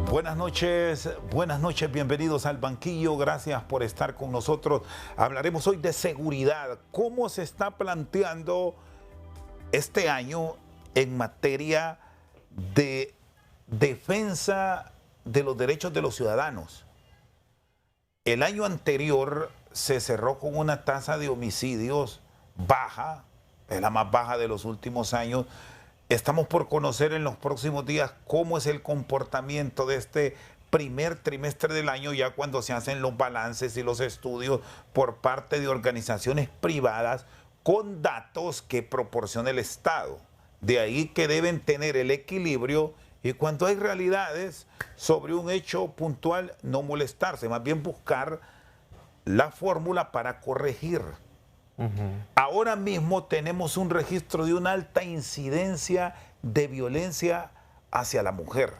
buenas noches, bienvenidos al banquillo, gracias por estar con nosotros. Hablaremos hoy de seguridad, cómo se está planteando este año en materia de defensa de los derechos de los ciudadanos. El año anterior se cerró con una tasa de homicidios baja, es la más baja de los últimos años. Estamos por conocer en los próximos días cómo es el comportamiento de este primer trimestre del año, ya cuando se hacen los balances y los estudios por parte de organizaciones privadas con datos que proporciona el Estado. De ahí que deben tener el equilibrio y cuando hay realidades sobre un hecho puntual no molestarse, más bien buscar la fórmula para corregir. Ahora mismo tenemos un registro de una alta incidencia de violencia hacia la mujer.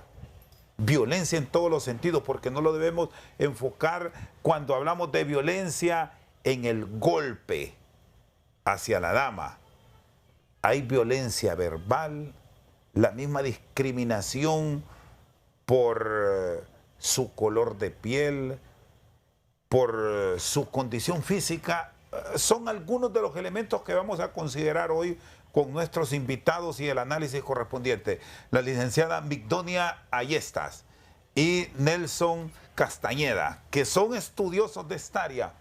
Violencia en todos los sentidos, porque no lo debemos enfocar cuando hablamos de violencia en el golpe hacia la dama. Hay violencia verbal, la misma discriminación por su color de piel, por su condición física. Son algunos de los elementos que vamos a considerar hoy con nuestros invitados y el análisis correspondiente. La licenciada Migdonia Ayestas y Nelson Castañeda, que son estudiosos de esta área.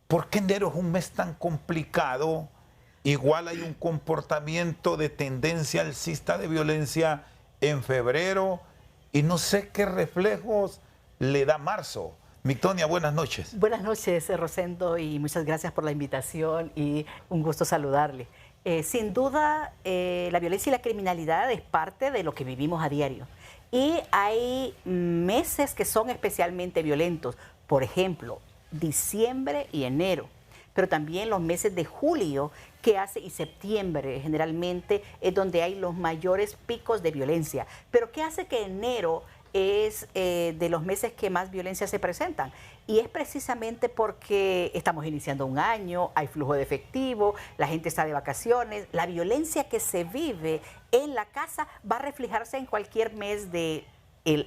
¿Por qué enero es un mes tan complicado? Igual hay un comportamiento de tendencia alcista de violencia en febrero y no sé qué reflejos le da marzo. Migdonia, buenas noches. Buenas noches, Rosendo, y muchas gracias por la invitación y un gusto saludarle. Sin duda, la violencia y la criminalidad es parte de lo que vivimos a diario. Y hay meses que son especialmente violentos, por ejemplo, diciembre y enero, pero también los meses de julio y septiembre generalmente es donde hay los mayores picos de violencia. Pero ¿qué hace que enero es de los meses que más violencia se presentan? Y es precisamente porque estamos iniciando un año, hay flujo de efectivo, la gente está de vacaciones, la violencia que se vive en la casa va a reflejarse en cualquier mes del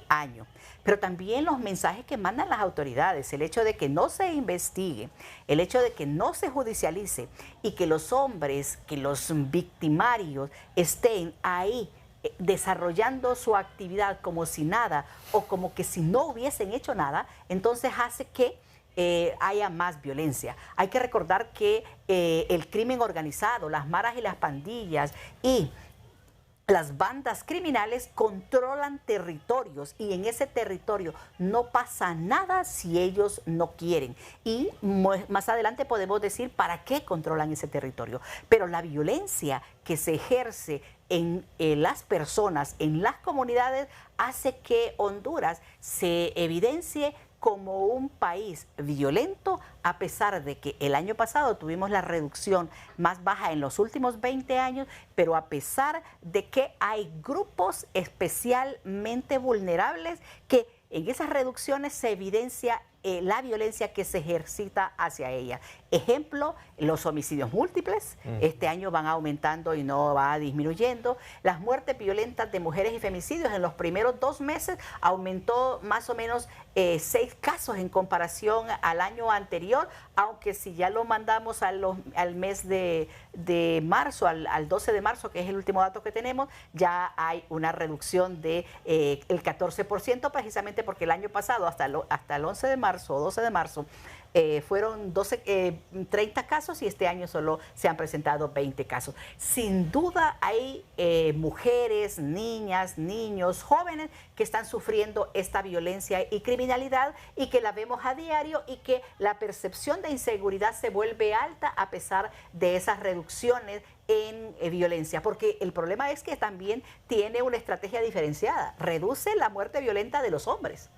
año. Pero también los mensajes que mandan las autoridades, el hecho de que no se investigue, el hecho de que no se judicialice y que los hombres, que los victimarios estén ahí desarrollando su actividad como si nada o como que si no hubiesen hecho nada, entonces hace que haya más violencia. Hay que recordar que el crimen organizado, las maras y las pandillas y las bandas criminales controlan territorios y en ese territorio no pasa nada si ellos no quieren. Y más adelante podemos decir para qué controlan ese territorio. Pero la violencia que se ejerce en las personas, en las comunidades, hace que Honduras se evidencie como un país violento, a pesar de que el año pasado tuvimos la reducción más baja en los últimos 20 años, pero a pesar de que hay grupos especialmente vulnerables que en esas reducciones se evidencia la violencia que se ejercita hacia ella. Ejemplo, los homicidios múltiples, este año van aumentando y no va disminuyendo. Las muertes violentas de mujeres y femicidios en los primeros 2 meses aumentó más o menos 6 casos en comparación al año anterior, aunque si ya lo mandamos al mes de marzo, al 12 de marzo, que es el último dato que tenemos, ya hay una reducción de el 14%, precisamente porque el año pasado, hasta el 11 de marzo, o 12 de marzo, fueron 30 casos y este año solo se han presentado 20 casos. Sin duda hay mujeres, niñas, niños, jóvenes que están sufriendo esta violencia y criminalidad y que la vemos a diario y que la percepción de inseguridad se vuelve alta a pesar de esas reducciones en violencia, porque el problema es que también tiene una estrategia diferenciada, reduce la muerte violenta de los hombres,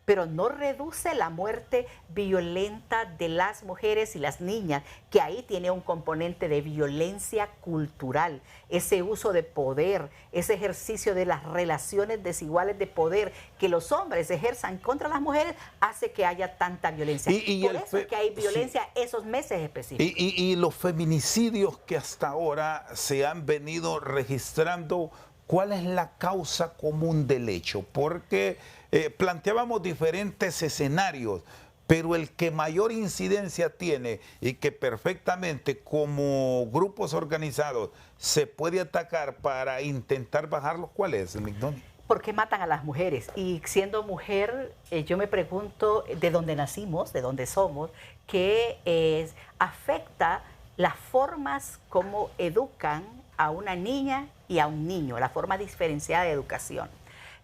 pero no reduce la muerte violenta de las mujeres y las niñas, que ahí tiene un componente de violencia cultural, ese uso de poder, ese ejercicio de las relaciones desiguales de poder que los hombres ejerzan contra las mujeres, hace que haya tanta violencia. Por eso es que hay violencia esos meses específicos. Y los feminicidios que hasta ahora se han venido registrando, ¿cuál es la causa común del hecho? Porque planteábamos diferentes escenarios, pero el que mayor incidencia tiene y que perfectamente como grupos organizados se puede atacar para intentar bajarlos, ¿cuál es, Migdonia? ¿Por qué matan a las mujeres? Y siendo mujer, yo me pregunto de dónde nacimos, de dónde somos, que afecta las formas como educan a una niña y a un niño, la forma diferenciada de educación,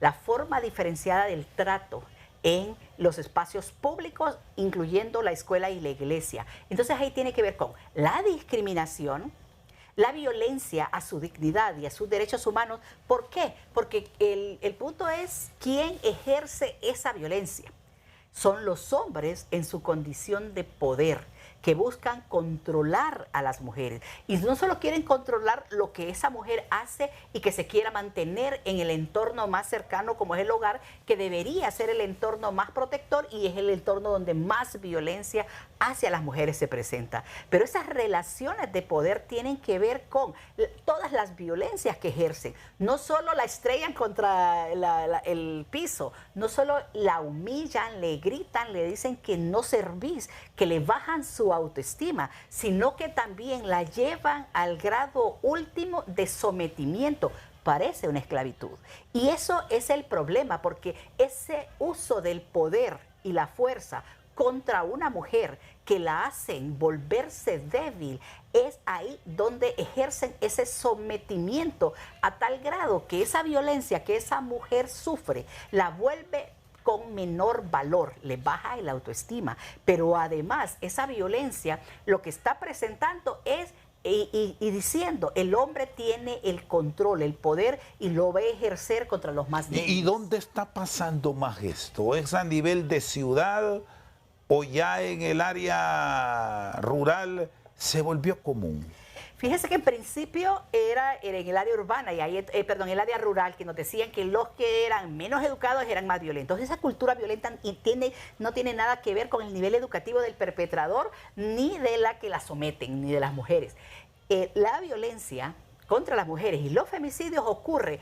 la forma diferenciada del trato en los espacios públicos, incluyendo la escuela y la iglesia. Entonces ahí tiene que ver con la discriminación, la violencia a su dignidad y a sus derechos humanos. ¿Por qué? Porque el punto es quién ejerce esa violencia. Son los hombres en su condición de poder, que buscan controlar a las mujeres. Y no solo quieren controlar lo que esa mujer hace y que se quiera mantener en el entorno más cercano como es el hogar, que debería ser el entorno más protector y es el entorno donde más violencia hacia las mujeres se presenta. Pero esas relaciones de poder tienen que ver con todas las violencias que ejercen. No solo la estrellan contra el piso, no solo la humillan, le gritan, le dicen que no servís, que le bajan su autoestima, sino que también la llevan al grado último de sometimiento. Parece una esclavitud. Y eso es el problema, porque ese uso del poder y la fuerza contra una mujer que la hacen volverse débil, es ahí donde ejercen ese sometimiento a tal grado que esa violencia que esa mujer sufre la vuelve con menor valor, le baja el autoestima, pero además esa violencia lo que está presentando es y diciendo, el hombre tiene el control, el poder y lo va a ejercer contra los más débiles. ¿Y dónde está pasando más esto? ¿Es a nivel de ciudad o ya en el área rural se volvió común? Fíjese que en principio era en el área urbana y ahí, perdón, en el área rural, que nos decían que los que eran menos educados eran más violentos. Esa cultura violenta no tiene nada que ver con el nivel educativo del perpetrador, ni de la que la someten, ni de las mujeres. La violencia contra las mujeres y los femicidios ocurre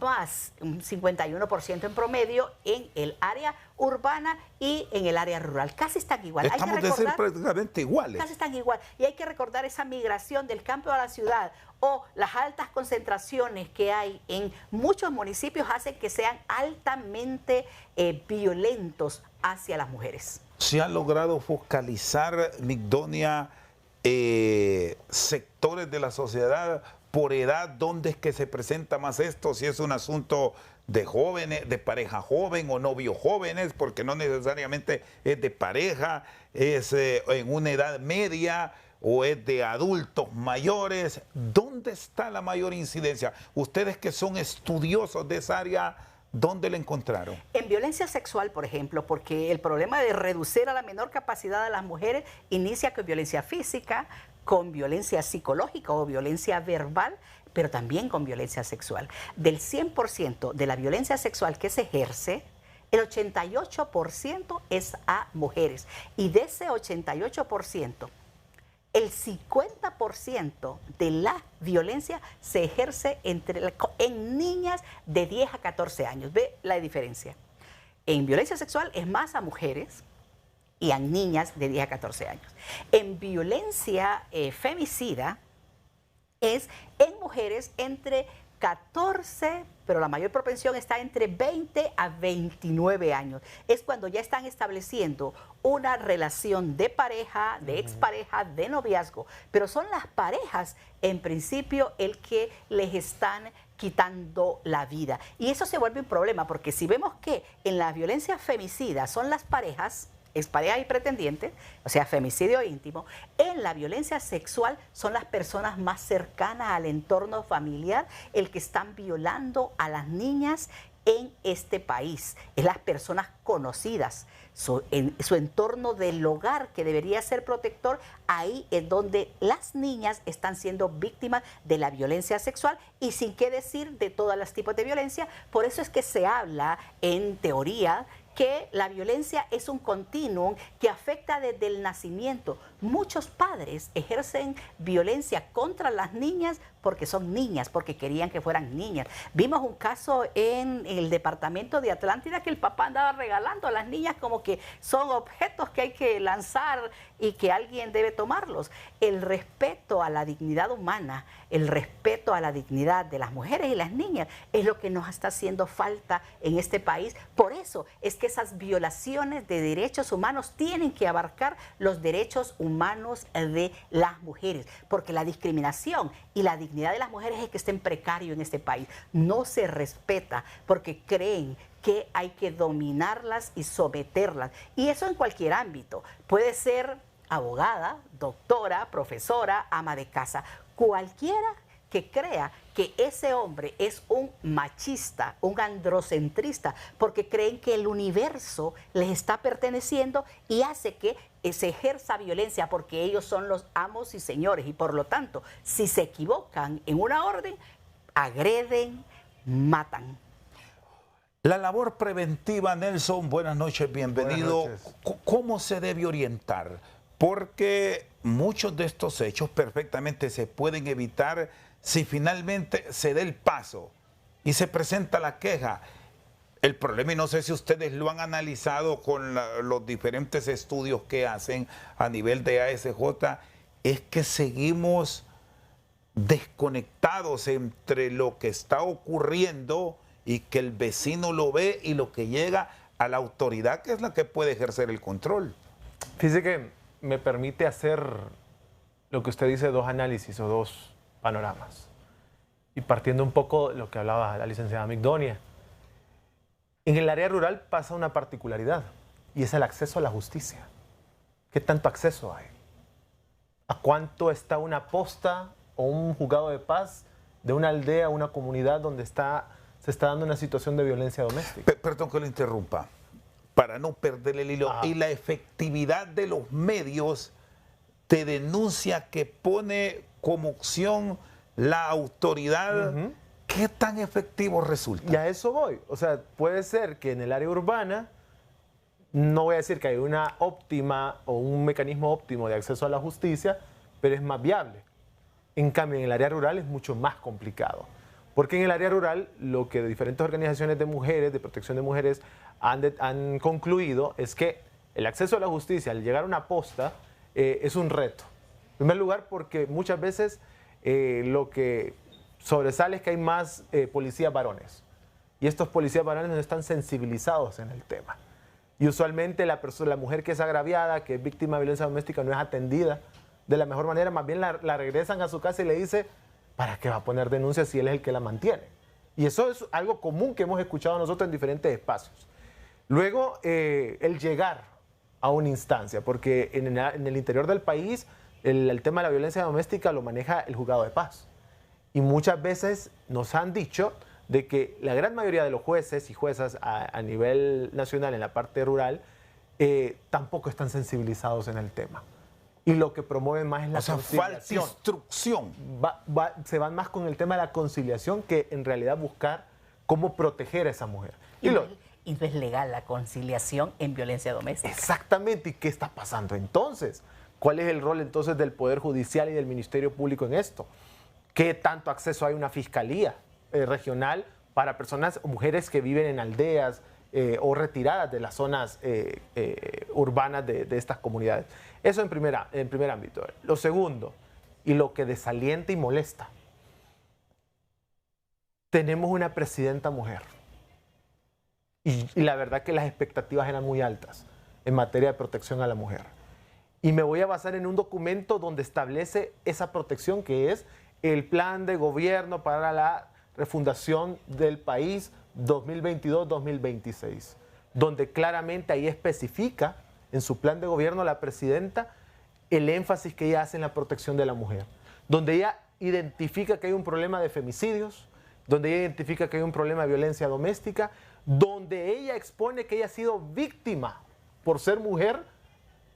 más un 51% en promedio en el área urbana y en el área rural. Casi están igual. Estamos de ser prácticamente iguales. Casi están igual. Y hay que recordar esa migración del campo a la ciudad o las altas concentraciones que hay en muchos municipios hacen que sean altamente violentos hacia las mujeres. ¿Se ha logrado focalizar, Migdonia, sectores de la sociedad por edad, dónde es que se presenta más esto? Si es un asunto de jóvenes, de pareja joven o novios jóvenes, porque no necesariamente es de pareja, es en una edad media o es de adultos mayores. ¿Dónde está la mayor incidencia? Ustedes que son estudiosos de esa área, ¿dónde la encontraron? En violencia sexual, por ejemplo, porque el problema de reducir a la menor capacidad de las mujeres inicia con violencia física, con violencia psicológica o violencia verbal, pero también con violencia sexual. Del 100% de la violencia sexual que se ejerce, el 88% es a mujeres. Y de ese 88%, el 50% de la violencia se ejerce en niñas de 10 a 14 años. ¿Ve la diferencia? En violencia sexual es más a mujeres y a niñas de 10 a 14 años. En violencia femicida es en mujeres entre 14, pero la mayor propensión está entre 20 a 29 años. Es cuando ya están estableciendo una relación de pareja, de expareja, de noviazgo. Pero son las parejas, en principio, el que les están quitando la vida. Y eso se vuelve un problema, porque si vemos que en la violencia femicida son las parejas, expareja y pretendiente, o sea, femicidio íntimo, en la violencia sexual son las personas más cercanas al entorno familiar el que están violando a las niñas en este país. Es las personas conocidas, su entorno del hogar que debería ser protector, ahí es donde las niñas están siendo víctimas de la violencia sexual y sin qué decir de todos los tipos de violencia. Por eso es que se habla en teoría que la violencia es un continuum que afecta desde el nacimiento. Muchos padres ejercen violencia contra las niñas porque son niñas, porque querían que fueran niñas. Vimos un caso en el departamento de Atlántida que el papá andaba regalando a las niñas como que son objetos que hay que lanzar y que alguien debe tomarlos. El respeto a la dignidad humana, el respeto a la dignidad de las mujeres y las niñas es lo que nos está haciendo falta en este país. Por eso es que esas violaciones de derechos humanos tienen que abarcar los derechos humanos de las mujeres, porque la discriminación y la dignidad de las mujeres es que estén precario en este país. No se respeta porque creen que hay que dominarlas y someterlas. Y eso en cualquier ámbito. Puede ser abogada, doctora, profesora, ama de casa. Cualquiera que crea que ese hombre es un machista, un androcentrista, porque creen que el universo les está perteneciendo y hace que se ejerza violencia porque ellos son los amos y señores y por lo tanto, si se equivocan en una orden, agreden, matan. La labor preventiva, Nelson, buenas noches, bienvenido. Buenas noches. ¿Cómo se debe orientar? Porque muchos de estos hechos perfectamente se pueden evitar si finalmente se da el paso y se presenta la queja. El problema, y no sé si ustedes lo han analizado con los diferentes estudios que hacen a nivel de ASJ, es que seguimos desconectados entre lo que está ocurriendo y que el vecino lo ve y lo que llega a la autoridad, que es la que puede ejercer el control. Fíjese que me permite hacer lo que usted dice, dos análisis o dos panoramas. Y partiendo un poco de lo que hablaba la licenciada Migdonia. En el área rural pasa una particularidad y es el acceso a la justicia. ¿Qué tanto acceso hay? ¿A cuánto está una posta o un juzgado de paz de una aldea, una comunidad donde se está dando una situación de violencia doméstica? Perdón que lo interrumpa, para no perder el hilo. Y la efectividad de los medios de denuncia que pone como opción la autoridad, ¿qué tan efectivo resulta? Y a eso voy. O sea, puede ser que en el área urbana, no voy a decir que hay una óptima o un mecanismo óptimo de acceso a la justicia, pero es más viable. En cambio, en el área rural es mucho más complicado. Porque en el área rural, lo que diferentes organizaciones de mujeres, de protección de mujeres, han concluido es que el acceso a la justicia, al llegar a una posta, es un reto. En primer lugar, porque muchas veces lo que sobresale es que hay más policías varones. Y estos policías varones no están sensibilizados en el tema. Y usualmente la mujer que es agraviada, que es víctima de violencia doméstica, no es atendida de la mejor manera. Más bien la regresan a su casa y le dice, ¿para qué va a poner denuncia si él es el que la mantiene? Y eso es algo común que hemos escuchado nosotros en diferentes espacios. Luego, el llegar a una instancia, porque en el interior del país el tema de la violencia doméstica lo maneja el juzgado de paz. Y muchas veces nos han dicho de que la gran mayoría de los jueces y juezas a nivel nacional en la parte rural tampoco están sensibilizados en el tema. Y lo que promueven más es la conciliación. Falta instrucción. Se van más con el tema de la conciliación que en realidad buscar cómo proteger a esa mujer. Y no es legal la conciliación en violencia doméstica. Exactamente. ¿Y qué está pasando entonces? ¿Cuál es el rol entonces del Poder Judicial y del Ministerio Público en esto? ¿Qué tanto acceso hay a una fiscalía regional para personas o mujeres que viven en aldeas o retiradas de las zonas urbanas de estas comunidades? Eso en primer ámbito. Lo segundo, y lo que desalienta y molesta, tenemos una presidenta mujer. Y la verdad que las expectativas eran muy altas en materia de protección a la mujer. Y me voy a basar en un documento donde establece esa protección, que es el Plan de Gobierno para la Refundación del País 2022-2026, donde claramente ahí especifica en su plan de gobierno la presidenta el énfasis que ella hace en la protección de la mujer, donde ella identifica que hay un problema de femicidios, donde ella identifica que hay un problema de violencia doméstica, donde ella expone que ella ha sido víctima por ser mujer,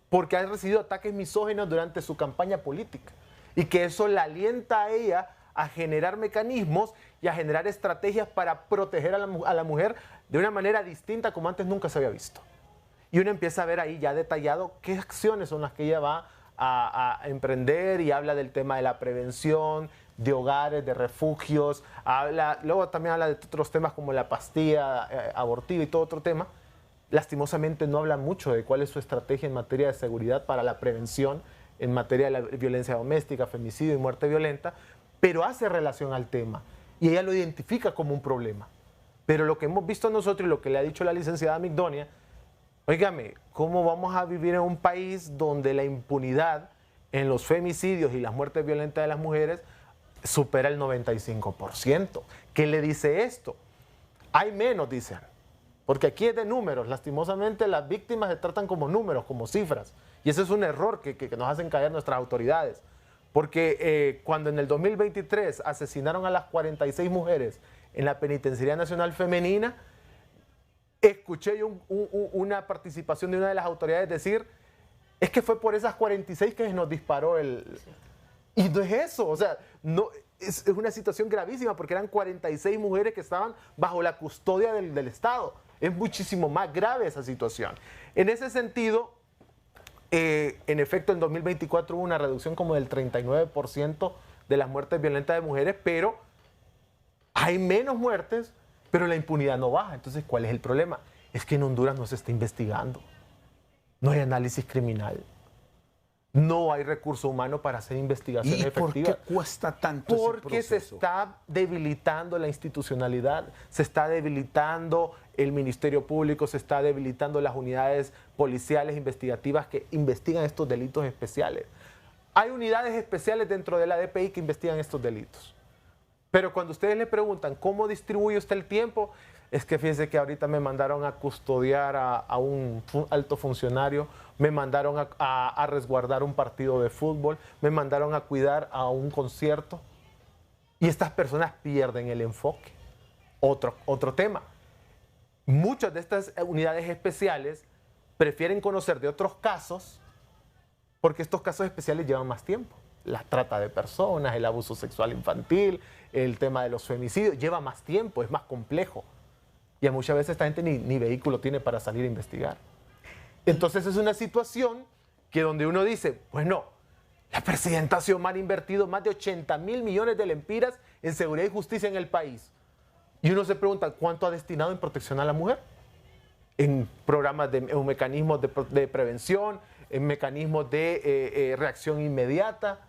porque ha recibido ataques misóginos durante su campaña política y que eso la alienta a ella a generar mecanismos y a generar estrategias para proteger a la mujer de una manera distinta como antes nunca se había visto. Y uno empieza a ver ahí ya detallado qué acciones son las que ella va a emprender y habla del tema de la prevención, de hogares, de refugios, luego también habla de otros temas como la pastilla abortiva y todo otro tema. Lastimosamente no habla mucho de cuál es su estrategia en materia de seguridad para la prevención, en materia de la violencia doméstica, femicidio y muerte violenta, pero hace relación al tema y ella lo identifica como un problema. Pero lo que hemos visto nosotros y lo que le ha dicho la licenciada Migdonia, óigame, ¿cómo vamos a vivir en un país donde la impunidad en los femicidios y las muertes violentas de las mujeres supera el 95%? ¿Qué le dice esto? Hay menos, dicen, porque aquí es de números. Lastimosamente las víctimas se tratan como números, como cifras. Y ese es un error que nos hacen caer nuestras autoridades. Porque cuando en el 2023 asesinaron a las 46 mujeres en la Penitenciaría Nacional Femenina, escuché yo una participación de una de las autoridades decir, es que fue por esas 46 que nos disparó el... Sí. Y no es eso, o sea, no, es una situación gravísima porque eran 46 mujeres que estaban bajo la custodia del Estado. Es muchísimo más grave esa situación. En ese sentido, en efecto, en 2024 hubo una reducción como del 39% de las muertes violentas de mujeres, pero hay menos muertes, pero la impunidad no baja. Entonces, ¿cuál es el problema? Es que en Honduras no se está investigando. No hay análisis criminal. No hay recurso humano para hacer investigaciones efectivas. ¿Y por qué cuesta tanto ese proceso? Porque se está debilitando la institucionalidad, se está debilitando el Ministerio Público, se está debilitando las unidades policiales investigativas que investigan estos delitos especiales. Hay unidades especiales dentro de la DPI que investigan estos delitos. Pero cuando ustedes le preguntan cómo distribuye usted el tiempo, es que fíjense que ahorita me mandaron a custodiar a un alto funcionario, me mandaron a resguardar un partido de fútbol, me mandaron a cuidar a un concierto. Y estas personas pierden el enfoque. Otro tema. Muchas de estas unidades especiales prefieren conocer de otros casos porque estos casos especiales llevan más tiempo. La trata de personas, el abuso sexual infantil, el tema de los femicidios, lleva más tiempo, es más complejo. Y muchas veces esta gente ni vehículo tiene para salir a investigar. Entonces es una situación que donde uno dice, bueno, la presidenta Xiomara ha invertido más de 80.000 millones de lempiras en seguridad y justicia en el país. Y uno se pregunta, ¿cuánto ha destinado en protección a la mujer? En programas, en mecanismos de prevención, en mecanismos de reacción inmediata.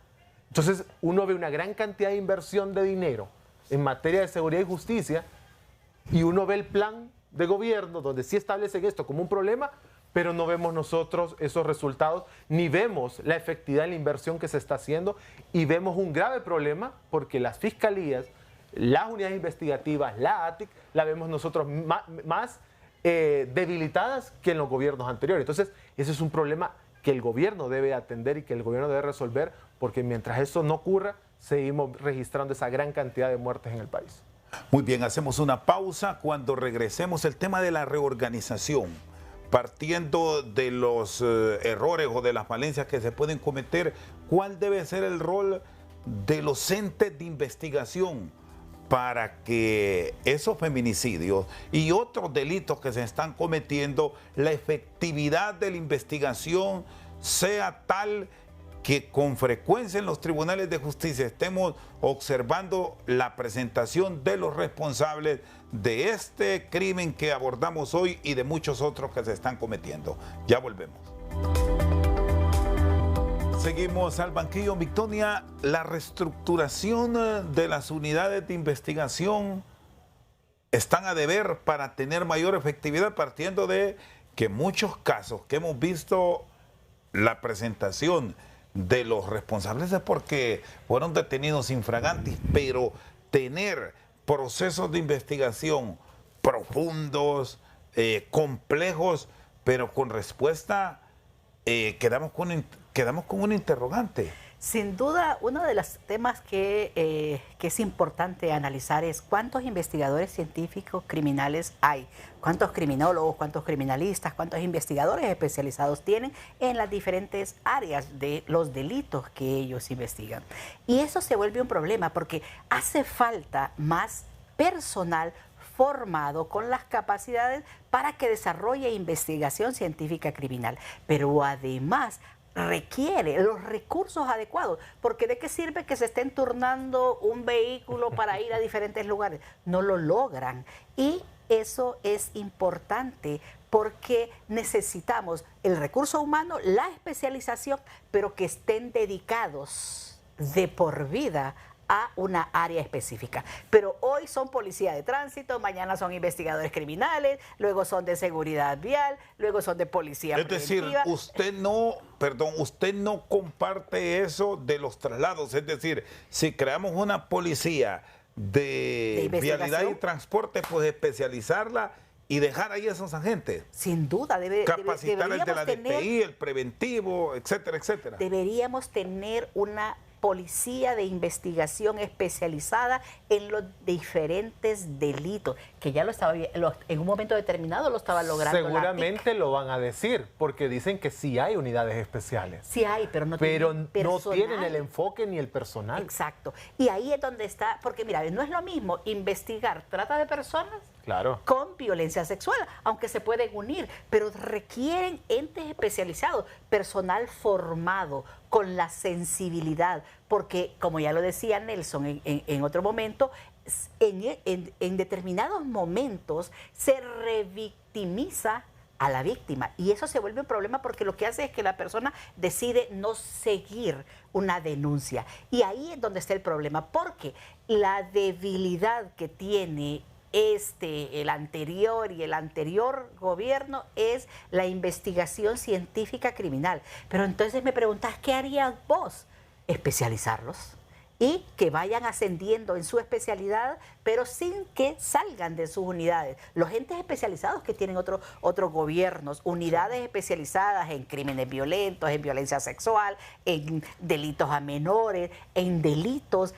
Entonces uno ve una gran cantidad de inversión de dinero en materia de seguridad y justicia y uno ve el plan de gobierno donde sí establecen esto como un problema, pero no vemos nosotros esos resultados, ni vemos la efectividad en la inversión que se está haciendo y vemos un grave problema porque las fiscalías, las unidades investigativas, la ATIC, la vemos nosotros más debilitadas que en los gobiernos anteriores. Entonces, ese es un problema que el gobierno debe atender y que el gobierno debe resolver, porque mientras eso no ocurra, seguimos registrando esa gran cantidad de muertes en el país. Muy bien, hacemos una pausa. Cuando regresemos, el tema de la reorganización, partiendo de los errores o de las falencias que se pueden cometer, ¿cuál debe ser el rol de los entes de investigación para que esos feminicidios y otros delitos que se están cometiendo, la efectividad de la investigación sea tal que con frecuencia en los tribunales de justicia estemos observando la presentación de los responsables de este crimen que abordamos hoy y de muchos otros que se están cometiendo? Ya volvemos. Seguimos al banquillo. Migdonia, la reestructuración de las unidades de investigación están a deber para tener mayor efectividad, partiendo de que muchos casos que hemos visto la presentación de los responsables es porque fueron detenidos infraganti, pero tener procesos de investigación profundos, complejos, pero con respuesta, quedamos con un interrogante. Sin duda, uno de los temas que es importante analizar es cuántos investigadores científicos criminales hay, cuántos criminólogos, cuántos criminalistas, cuántos investigadores especializados tienen en las diferentes áreas de los delitos que ellos investigan. Y eso se vuelve un problema porque hace falta más personal formado con las capacidades para que desarrolle investigación científica criminal. Pero además requiere los recursos adecuados, porque ¿de qué sirve que se estén turnando un vehículo para ir a diferentes lugares? No lo logran. Y eso es importante porque necesitamos el recurso humano, la especialización, pero que estén dedicados de por vida a una área específica. Pero hoy son policía de tránsito, mañana son investigadores criminales, luego son de seguridad vial, luego son de policía preventiva. Es decir, usted no comparte eso de los traslados. Es decir, si creamos una policía de vialidad y transporte, pues especializarla y dejar ahí a esos agentes. Sin duda, capacitar el de la DPI, el preventivo, etcétera, etcétera. Deberíamos tener una policía de investigación especializada en los diferentes delitos, que ya en un momento determinado lo estaba logrando. Seguramente lo van a decir, porque dicen que sí hay unidades especiales. Sí hay, pero no tienen el enfoque ni el personal. Exacto. Y ahí es donde está, porque mira, no es lo mismo investigar trata de personas con violencia sexual, aunque se pueden unir, pero requieren entes especializados, personal formado, con la sensibilidad, porque como ya lo decía Nelson en otro momento, en determinados momentos se revictimiza a la víctima y eso se vuelve un problema porque lo que hace es que la persona decide no seguir una denuncia y ahí es donde está el problema, porque la debilidad que tiene el anterior y el anterior gobierno es la investigación científica criminal. Pero entonces me preguntas, ¿qué harías vos? Especializarlos y que vayan ascendiendo en su especialidad, pero sin que salgan de sus unidades. Los entes especializados que tienen otros gobiernos, unidades especializadas en crímenes violentos, en violencia sexual, en delitos a menores, en delitos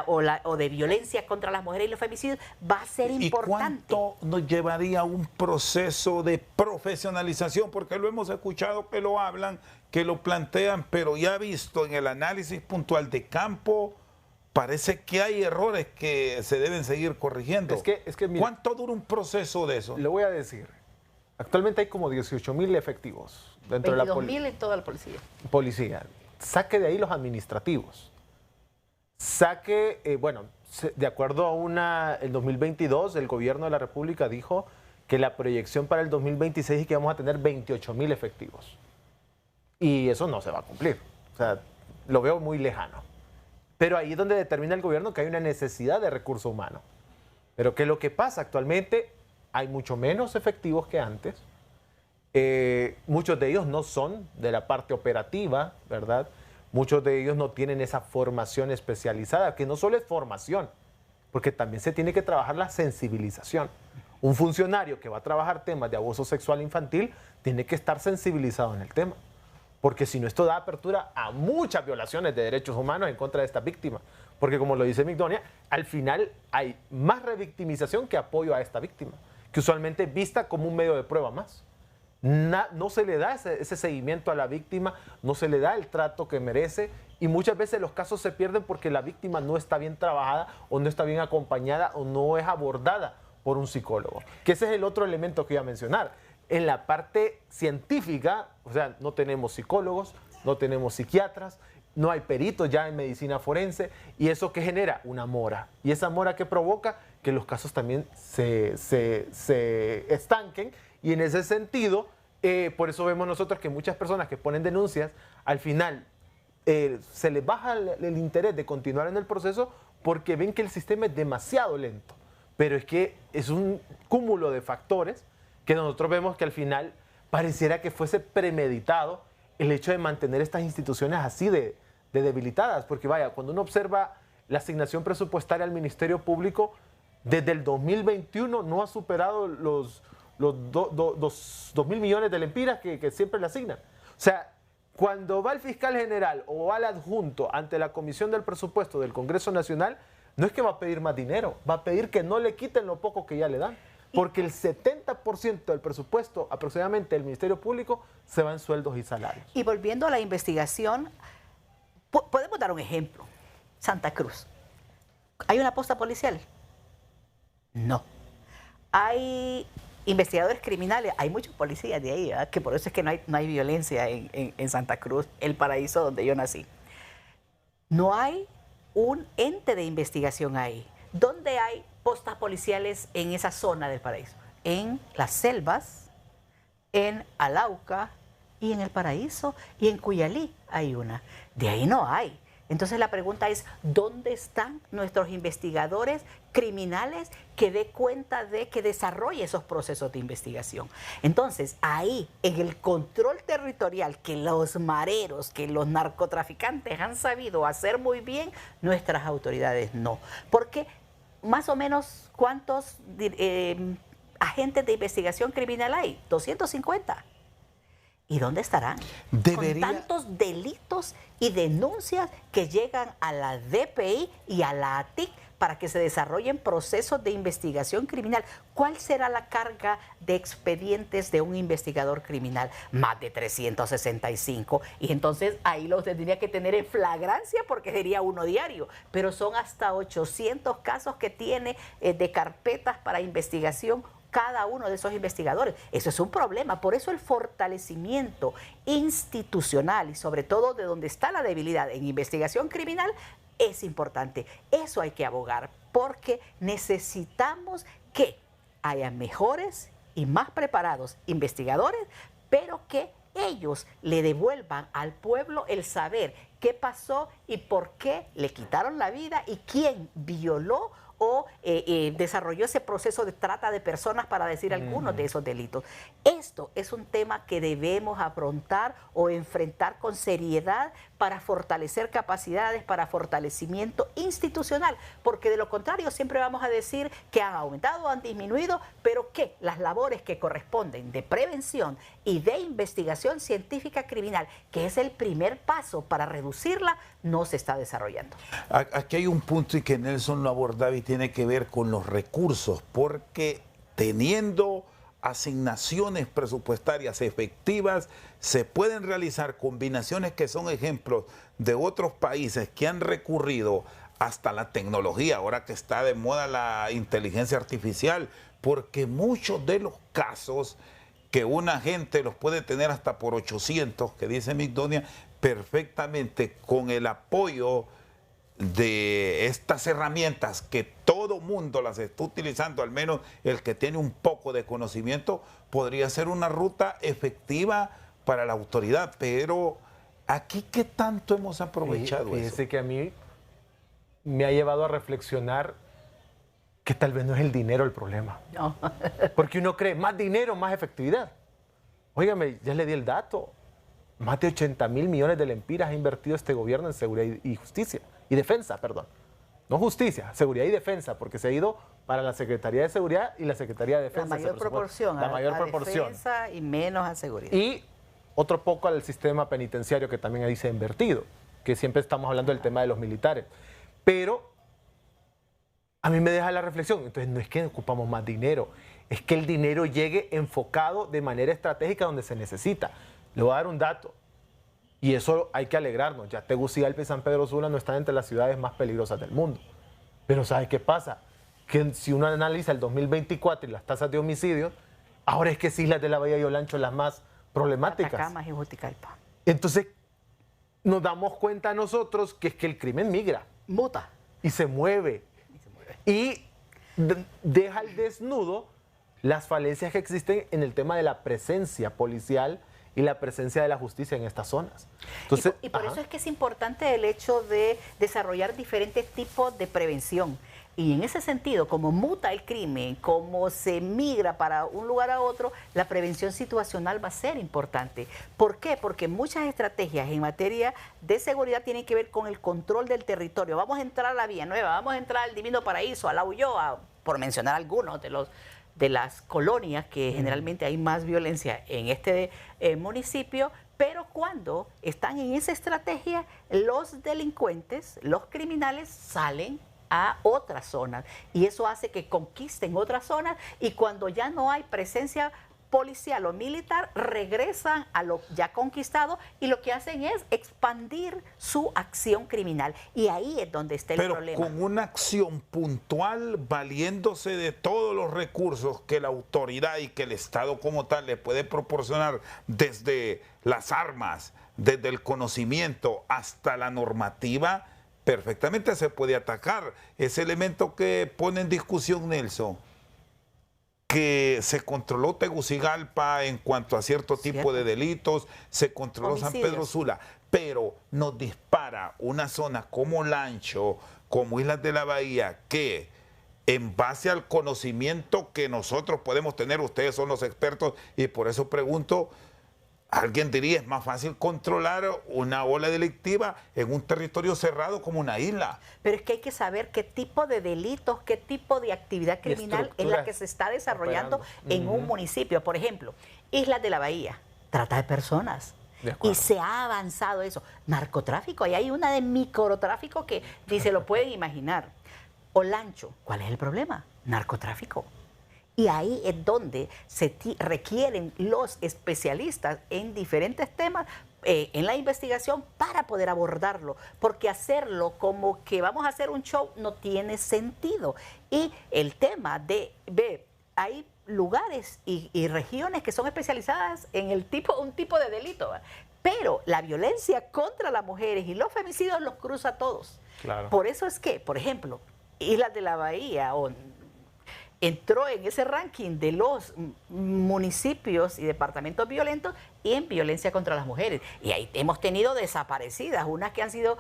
o de violencia contra las mujeres y los femicidios, va a ser importante. ¿Y cuánto nos llevaría un proceso de profesionalización? Porque lo hemos escuchado que lo hablan, que lo plantean, pero ya visto en el análisis puntual de campo, parece que hay errores que se deben seguir corrigiendo. Es que mira, ¿cuánto dura un proceso de eso? Le voy a decir. Actualmente hay como 18.000 efectivos dentro de la policía. 22.000 en toda la policía. Saque de ahí los administrativos. Saque, de acuerdo a el 2022, el gobierno de la República dijo que la proyección para el 2026 es que vamos a tener 28.000 efectivos. Y eso no se va a cumplir. O sea, lo veo muy lejano. Pero ahí es donde determina el gobierno que hay una necesidad de recurso humano. Pero ¿qué es lo que pasa? Actualmente hay mucho menos efectivos que antes. Muchos de ellos no son de la parte operativa, ¿verdad? Muchos de ellos no tienen esa formación especializada, que no solo es formación, porque también se tiene que trabajar la sensibilización. Un funcionario que va a trabajar temas de abuso sexual infantil tiene que estar sensibilizado en el tema. Porque si no, esto da apertura a muchas violaciones de derechos humanos en contra de estas víctimas. Porque como lo dice Migdonia, al final hay más revictimización que apoyo a esta víctima, que usualmente es vista como un medio de prueba más. No se le da ese seguimiento a la víctima, no se le da el trato que merece y muchas veces los casos se pierden porque la víctima no está bien trabajada o no está bien acompañada o no es abordada por un psicólogo. Que ese es el otro elemento que iba a mencionar. En la parte científica, o sea, no tenemos psicólogos, no tenemos psiquiatras, no hay peritos ya en medicina forense, y eso que genera una mora. Y esa mora que provoca que los casos también se estanquen, y en ese sentido, por eso vemos nosotros que muchas personas que ponen denuncias, al final se les baja el interés de continuar en el proceso porque ven que el sistema es demasiado lento. Pero es que es un cúmulo de factores que nosotros vemos que al final pareciera que fuese premeditado el hecho de mantener estas instituciones así de debilitadas. Porque vaya, cuando uno observa la asignación presupuestaria al Ministerio Público, desde el 2021 no ha superado los 2.000 millones de lempiras que siempre le asignan. O sea, cuando va el fiscal general o va el adjunto ante la Comisión del Presupuesto del Congreso Nacional, no es que va a pedir más dinero, va a pedir que no le quiten lo poco que ya le dan. Porque el 70% del presupuesto aproximadamente del Ministerio Público se va en sueldos y salarios. Y volviendo a la investigación, podemos dar un ejemplo. Santa Cruz. ¿Hay una posta policial? No. ¿Hay investigadores criminales, hay muchos policías de ahí, ¿verdad? Que por eso es que no hay violencia en Santa Cruz, el paraíso donde yo nací. No hay un ente de investigación ahí. ¿Dónde hay postas policiales en esa zona del paraíso? En las selvas, en Alauca y en el paraíso y en Cuyalí hay una. De ahí no hay. Entonces la pregunta es, ¿dónde están nuestros investigadores criminales que dé cuenta de que desarrolle esos procesos de investigación? Entonces ahí, en el control territorial que los mareros, que los narcotraficantes han sabido hacer muy bien, nuestras autoridades no. Porque más o menos, ¿cuántos agentes de investigación criminal hay? 250. ¿Y dónde estarán? Con tantos delitos y denuncias que llegan a la DPI y a la ATIC para que se desarrollen procesos de investigación criminal. ¿Cuál será la carga de expedientes de un investigador criminal? Más de 365. Y entonces ahí los tendría que tener en flagrancia porque sería uno diario. Pero son hasta 800 casos que tiene de carpetas para investigación cada uno de esos investigadores. Eso es un problema. Por eso el fortalecimiento institucional y sobre todo de donde está la debilidad en investigación criminal es importante. Eso hay que abogar porque necesitamos que haya mejores y más preparados investigadores, pero que ellos le devuelvan al pueblo el saber qué pasó y por qué le quitaron la vida y quién violó o desarrolló ese proceso de trata de personas, para decir algunos de esos delitos. Esto es un tema que debemos afrontar o enfrentar con seriedad para fortalecer capacidades, para fortalecimiento institucional, porque de lo contrario siempre vamos a decir que han aumentado o han disminuido, pero que las labores que corresponden de prevención y de investigación científica criminal, que es el primer paso para reducirla, no se está desarrollando. Aquí hay un punto y que Nelson lo abordaba y tiene que ver con los recursos, porque teniendo asignaciones presupuestarias efectivas, se pueden realizar combinaciones que son ejemplos de otros países que han recurrido hasta la tecnología, ahora que está de moda la inteligencia artificial, porque muchos de los casos que una gente los puede tener hasta por 800, que dice Migdonia, perfectamente con el apoyo de estas herramientas que todo mundo las está utilizando, al menos el que tiene un poco de conocimiento, podría ser una ruta efectiva para la autoridad. Pero aquí, ¿qué tanto hemos aprovechado eso? Fíjese que a mí me ha llevado a reflexionar que tal vez no es el dinero el problema. No. Porque uno cree, más dinero, más efectividad. Óigame, ya le di el dato. Más de 80.000 millones de lempiras ha invertido este gobierno en seguridad y justicia. Y defensa, perdón. No justicia, seguridad y defensa, porque se ha ido para la Secretaría de Seguridad y la Secretaría de Defensa. La mayor proporción. La mayor proporción. Defensa y menos a seguridad. Y otro poco al sistema penitenciario que también ahí se ha invertido, que siempre estamos hablando del tema de los militares. Pero a mí me deja la reflexión, entonces no es que ocupamos más dinero, es que el dinero llegue enfocado de manera estratégica donde se necesita. Le voy a dar un dato, y eso hay que alegrarnos. Ya Tegucigalpa y San Pedro Sula no están entre las ciudades más peligrosas del mundo. Pero ¿sabe qué pasa? Que si uno analiza el 2024 y las tasas de homicidios, ahora es que es Islas de la Bahía y Olancho las más problemáticas. Atacama y Juticalpa. Entonces, nos damos cuenta nosotros que es que el crimen migra. Muta. Y se mueve. Y deja al desnudo las falencias que existen en el tema de la presencia policial y la presencia de la justicia en estas zonas. Entonces, y por eso es que es importante el hecho de desarrollar diferentes tipos de prevención. Y en ese sentido, como muta el crimen, como se migra para un lugar a otro, la prevención situacional va a ser importante. ¿Por qué? Porque muchas estrategias en materia de seguridad tienen que ver con el control del territorio. Vamos a entrar a la Vía Nueva, vamos a entrar al Divino Paraíso, a la Ulloa, por mencionar algunos de las colonias que generalmente hay más violencia en este municipio, pero cuando están en esa estrategia, los delincuentes, los criminales salen a otras zonas y eso hace que conquisten otras zonas y cuando ya no hay presencia policial o militar regresan a lo ya conquistado y lo que hacen es expandir su acción criminal. Y ahí es donde está el problema. Pero con una acción puntual, valiéndose de todos los recursos que la autoridad y que el Estado como tal le puede proporcionar, desde las armas, desde el conocimiento hasta la normativa, perfectamente se puede atacar. Ese elemento que pone en discusión Nelson, que se controló Tegucigalpa en cuanto a cierto tipo de delitos, se controló San Pedro Sula, pero nos dispara una zona como Lancho, como Islas de la Bahía, que en base al conocimiento que nosotros podemos tener, ustedes son los expertos, y por eso pregunto, alguien diría, es más fácil controlar una ola delictiva en un territorio cerrado como una isla. Pero es que hay que saber qué tipo de delitos, qué tipo de actividad criminal es la que se está desarrollando en un municipio. Por ejemplo, Islas de la Bahía, trata de personas. Y se ha avanzado eso. Narcotráfico, ahí hay una de microtráfico que ni se lo pueden imaginar. Olancho, ¿cuál es el problema? Narcotráfico. Y ahí es donde se requieren los especialistas en diferentes temas en la investigación para poder abordarlo, porque hacerlo como que vamos a hacer un show no tiene sentido. Y el tema de ver, hay lugares y regiones que son especializadas en un tipo de delito, pero la violencia contra las mujeres y los femicidios los cruza a todos. Claro. Por eso es que, por ejemplo, Islas de la Bahía entró en ese ranking de los municipios y departamentos violentos y en violencia contra las mujeres. Y ahí hemos tenido desaparecidas, unas que han sido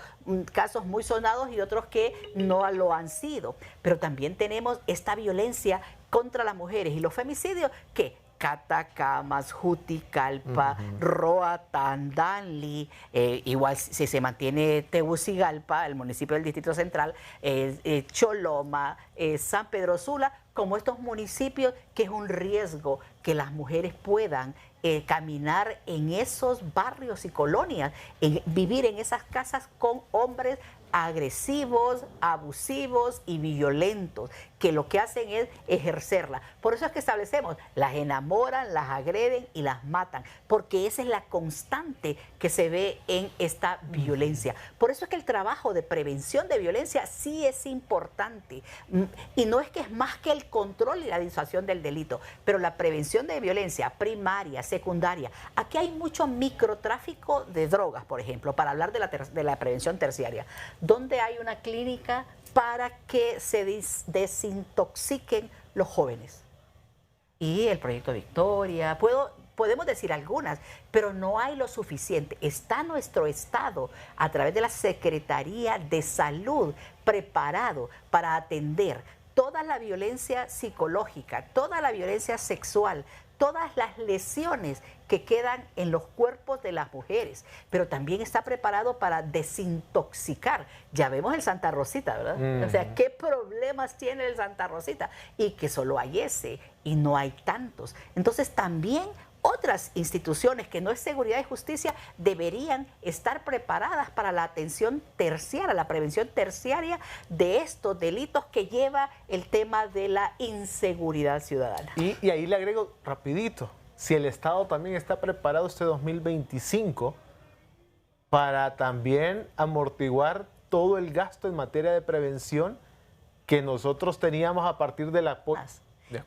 casos muy sonados y otros que no lo han sido. Pero también tenemos esta violencia contra las mujeres y los femicidios que Catacamas, Juticalpa, Roatán, Danlí, igual si se mantiene Tegucigalpa, el municipio del Distrito Central, Choloma, San Pedro Sula, como estos municipios que es un riesgo que las mujeres puedan caminar en esos barrios y colonias, vivir en esas casas con hombres agresivos, abusivos y violentos, que lo que hacen es ejercerla. Por eso es que establecemos, las enamoran, las agreden y las matan, porque esa es la constante que se ve en esta violencia. Por eso es que el trabajo de prevención de violencia sí es importante, y no es que es más que el control y la disuasión del delito, pero la prevención de violencia primaria, secundaria. Aquí hay mucho microtráfico de drogas, por ejemplo, para hablar de la prevención terciaria, donde hay una clínica para que se desintoxiquen los jóvenes. Y el Proyecto Victoria, podemos decir algunas, pero no hay lo suficiente. Está nuestro Estado, a través de la Secretaría de Salud, preparado para atender toda la violencia psicológica, toda la violencia sexual, todas las lesiones que quedan en los cuerpos de las mujeres, pero también está preparado para desintoxicar. Ya vemos el Santa Rosita, ¿verdad? O sea, ¿qué problemas tiene el Santa Rosita? Y que solo hay ese y no hay tantos. Entonces también otras instituciones que no es seguridad y justicia deberían estar preparadas para la atención terciaria, la prevención terciaria de estos delitos que lleva el tema de la inseguridad ciudadana. Y ahí le agrego rapidito, si el Estado también está preparado este 2025 para también amortiguar todo el gasto en materia de prevención que nosotros teníamos a partir de la...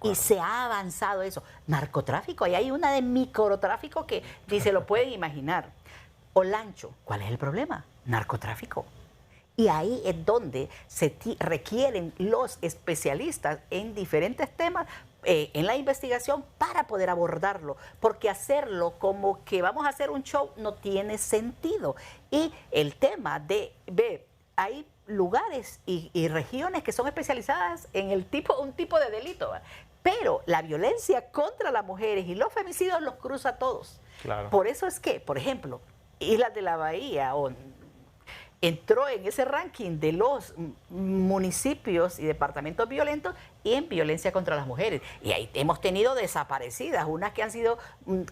Y se ha avanzado eso. Narcotráfico, ahí hay una de microtráfico que ni se lo pueden imaginar. Olancho, ¿cuál es el problema? Narcotráfico. Y ahí es donde se requieren los especialistas en diferentes temas en la investigación para poder abordarlo, porque hacerlo como que vamos a hacer un show no tiene sentido. Y el tema de ver, hay lugares y regiones que son especializadas en un tipo de delito, pero la violencia contra las mujeres y los femicidios los cruza a todos. Claro. Por eso es que, por ejemplo, Islas de la Bahía entró en ese ranking de los municipios y departamentos violentos y en violencia contra las mujeres. Y ahí hemos tenido desaparecidas, unas que han sido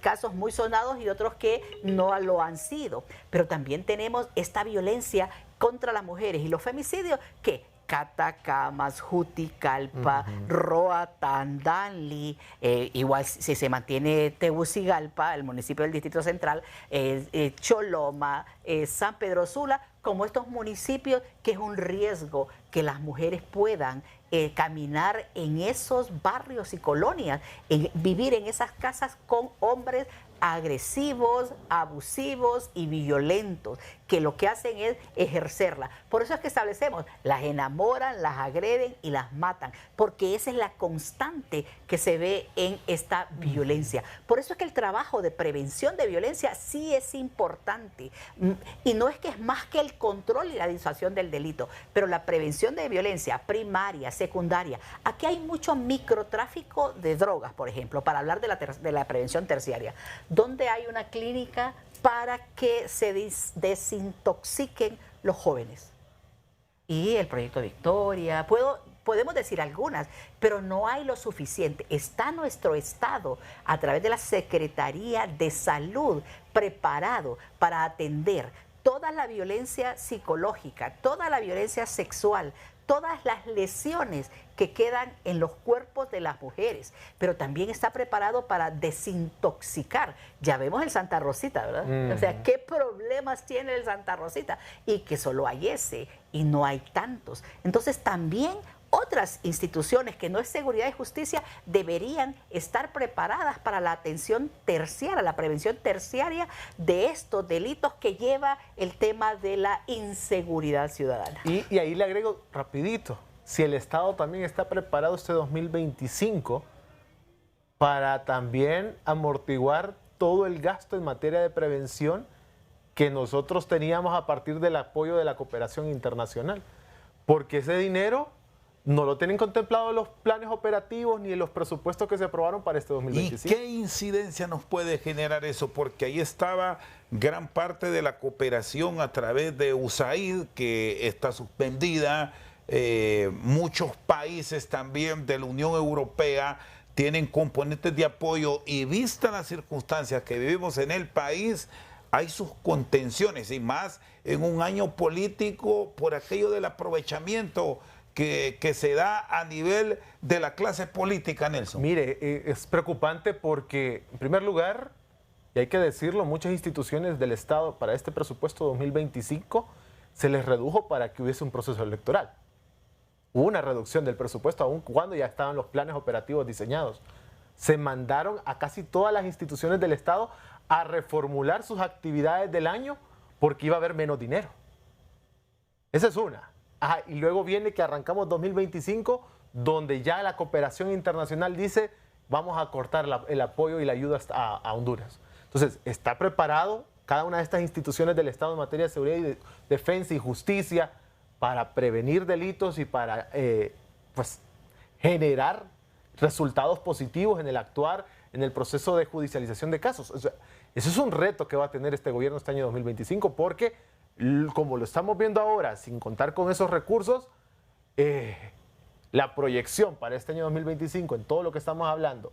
casos muy sonados y otros que no lo han sido. Pero también tenemos esta violencia contra las mujeres y los femicidios que Catacamas, Juticalpa, Roatán, Danlí, igual si se mantiene Tegucigalpa, el municipio del Distrito Central, Choloma, San Pedro Sula, como estos municipios que es un riesgo que las mujeres puedan caminar en esos barrios y colonias, vivir en esas casas con hombres agresivos, abusivos y violentos, que lo que hacen es ejercerla. Por eso es que establecemos, las enamoran, las agreden y las matan, porque esa es la constante que se ve en esta violencia. Por eso es que el trabajo de prevención de violencia sí es importante, y no es que es más que el control y la disuasión del delito, pero la prevención de violencia primaria, secundaria. Aquí hay mucho microtráfico de drogas, por ejemplo, para hablar de la prevención terciaria, donde hay una clínica para que se desintoxiquen los jóvenes. Y el Proyecto Victoria, podemos decir algunas, pero no hay lo suficiente. Está nuestro Estado, a través de la Secretaría de Salud, preparado para atender toda la violencia psicológica, toda la violencia sexual, todas las lesiones que quedan en los cuerpos de las mujeres, pero también está preparado para desintoxicar. Ya vemos el Santa Rosita, ¿verdad? O sea, ¿qué problemas tiene el Santa Rosita? Y que solo hay ese y no hay tantos. Entonces también otras instituciones que no es seguridad y justicia deberían estar preparadas para la atención terciaria, la prevención terciaria de estos delitos que lleva el tema de la inseguridad ciudadana. Y ahí le agrego rapidito, si el Estado también está preparado este 2025 para también amortiguar todo el gasto en materia de prevención que nosotros teníamos a partir del apoyo de la cooperación internacional, porque ese dinero no lo tienen contemplado en los planes operativos ni en los presupuestos que se aprobaron para este 2025. ¿Y qué incidencia nos puede generar eso? Porque ahí estaba gran parte de la cooperación a través de USAID, que está suspendida. Muchos países también de la Unión Europea tienen componentes de apoyo, y vista las circunstancias que vivimos en el país, hay sus contenciones, y más en un año político por aquello del aprovechamiento que se da a nivel de la clase política, Nelson. Mire, es preocupante porque, en primer lugar, y hay que decirlo, muchas instituciones del Estado para este presupuesto 2025 se les redujo para que hubiese un proceso electoral. Hubo una reducción del presupuesto aún cuando ya estaban los planes operativos diseñados. Se mandaron a casi todas las instituciones del Estado a reformular sus actividades del año porque iba a haber menos dinero. Esa es una. Ajá, y luego viene que arrancamos 2025, donde ya la cooperación internacional dice vamos a cortar el apoyo y la ayuda a Honduras. Entonces, está preparado cada una de estas instituciones del Estado en materia de seguridad y de defensa y justicia para prevenir delitos y para pues, generar resultados positivos en el actuar, en el proceso de judicialización de casos. O sea, eso es un reto que va a tener este gobierno este año 2025, porque como lo estamos viendo ahora, sin contar con esos recursos, la proyección para este año 2025 en todo lo que estamos hablando,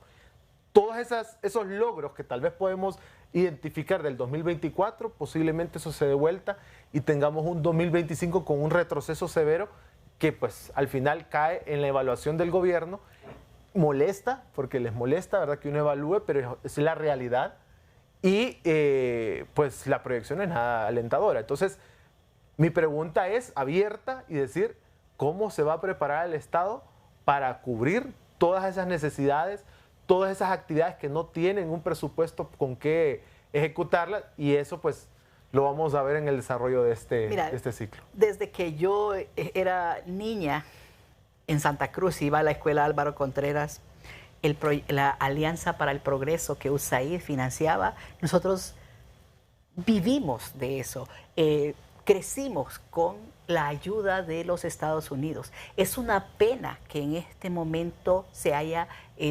todos esos logros que tal vez podemos identificar del 2024, posiblemente eso se dé vuelta y tengamos un 2025 con un retroceso severo que pues al final cae en la evaluación del gobierno. Molesta, porque les molesta, ¿verdad?, que uno evalúe, pero es la realidad. Y pues la proyección es nada alentadora. Entonces, mi pregunta es abierta y decir, ¿cómo se va a preparar el Estado para cubrir todas esas necesidades, todas esas actividades que no tienen un presupuesto con qué ejecutarlas? Y eso pues lo vamos a ver en el desarrollo de este ciclo. Desde que yo era niña en Santa Cruz, iba a la escuela Álvaro Contreras, la Alianza para el Progreso que USAID financiaba, nosotros vivimos de eso, crecimos con la ayuda de los Estados Unidos. Es una pena que en este momento se haya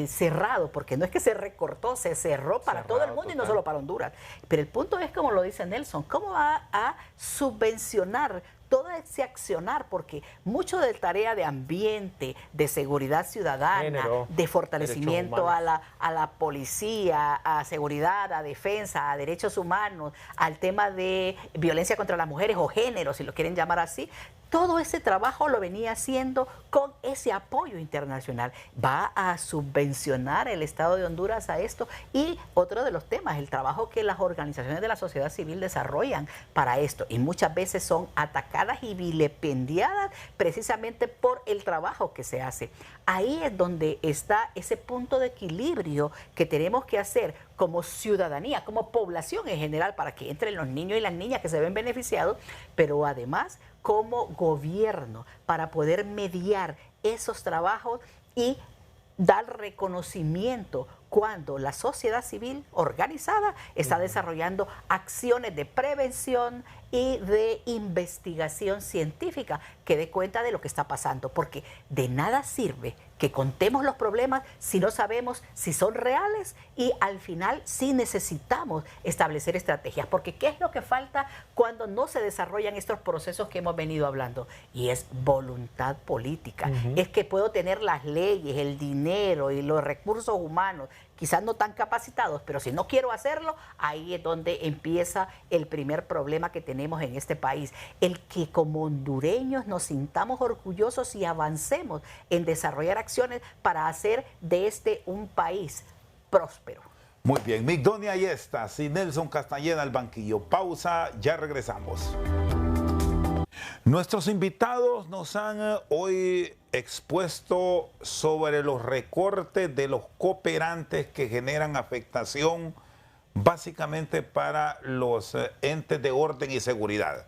cerrado, porque no es que se recortó, se cerró para todo el mundo, total, y no solo para Honduras. Pero el punto es, como lo dice Nelson, ¿cómo va a subvencionar todo ese accionar? Porque mucho de tarea de ambiente, de seguridad ciudadana, género, de fortalecimiento a la policía, a seguridad, a defensa, a derechos humanos, al tema de violencia contra las mujeres o género, si lo quieren llamar así, todo ese trabajo lo venía haciendo con ese apoyo internacional. Va a subvencionar el Estado de Honduras a esto. Y otro de los temas, el trabajo que las organizaciones de la sociedad civil desarrollan para esto. Y muchas veces son atacadas y vilipendiadas precisamente por el trabajo que se hace. Ahí es donde está ese punto de equilibrio que tenemos que hacer como ciudadanía, como población en general, para que entren los niños y las niñas que se ven beneficiados, pero además como gobierno para poder mediar esos trabajos y dar reconocimiento cuando la sociedad civil organizada está desarrollando acciones de prevención y de investigación científica que dé cuenta de lo que está pasando, porque de nada sirve que contemos los problemas si no sabemos si son reales, y al final sí necesitamos establecer estrategias, porque ¿qué es lo que falta cuando no se desarrollan estos procesos que hemos venido hablando? Y es voluntad política. Es que puedo tener las leyes, el dinero y los recursos humanos, quizás no tan capacitados, pero si no quiero hacerlo, ahí es donde empieza el primer problema que tenemos en este país. El que como hondureños nos sintamos orgullosos y avancemos en desarrollar acciones para hacer de este un país próspero. Muy bien, Migdonia Ayestas y Nelson Castañeda al banquillo. Pausa, ya regresamos. Nuestros invitados nos han hoy expuesto sobre los recortes de los cooperantes que generan afectación básicamente para los entes de orden y seguridad.